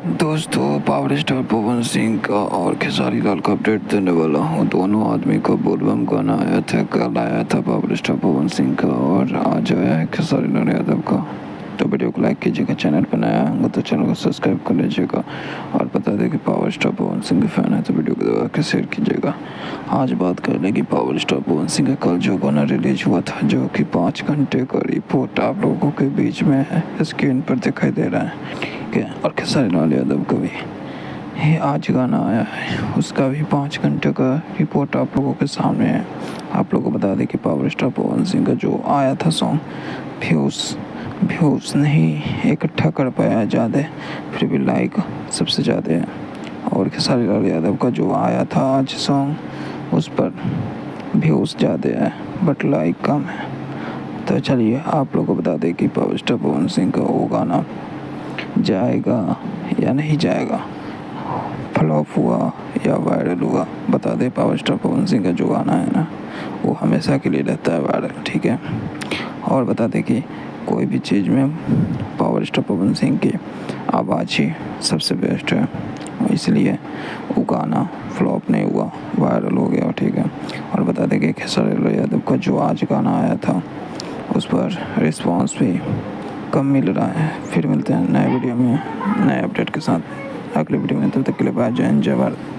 दोस्तों, power star Pawan Singh का और खेसारी लाल का अपडेट देने वाला हूँ। दोनों आदमी का बोलबम गाना आया था। कल आया था पावर स्टार पवन सिंह का और आज आया है खेसारी लाल यादव का। तो वीडियो को लाइक कीजिएगा, चैनल पर नया होगा तो चैनल को सब्सक्राइब कर लीजिएगा और बता दें कि पावर स्टार पवन सिंह के फैन है तो वीडियो को दबा के शेयर कीजिएगा। आज बात कर लेंगे पावर स्टार पवन सिंह का कल जो गाना रिलीज हुआ था, जो कि 5 घंटे का रिपोर्ट आप लोगों के बीच में है, स्क्रीन पर दिखाई दे रहा है। ठीक है, और खेसारी लाल यादव का भी ये आज गाना आया है, उसका भी 5 घंटे का रिपोर्ट आप लोगों के सामने है। आप लोगों को बता दें कि पावर स्टार पवन सिंह का जो आया था सॉन्ग व्यूज़ नहीं इकट्ठा कर पाया ज़्यादा, फिर भी लाइक सबसे ज़्यादा है। और खेसारी लाल यादव का जो आया था आज सॉन्ग, उस पर व्यूज़ ज़्यादा है बट लाइक कम है। तो चलिए आप लोगों को बता दें कि पावर स्टार पवन सिंह का वो गाना जाएगा या नहीं जाएगा, फ्लॉप हुआ या वायरल हुआ। बता दें पावर स्टार पवन सिंह का जो गाना है ना, वो हमेशा के लिए रहता है वायरल। ठीक है, और बता दें कि कोई भी चीज़ में पावर स्टार पवन सिंह की आवाज़ ही सबसे बेस्ट है, इसलिए वो गाना फ्लॉप नहीं हुआ, वायरल हो गया। ठीक है, और बता दें कि खेसारी लाल यादव का जो आज गाना आया था, उस पर रिस्पांस भी कम मिल रहा है। फिर मिलते हैं नए वीडियो में नए अपडेट के साथ अगले वीडियो में। तब तक के लिए बाय, जय हिंद, जय भारत।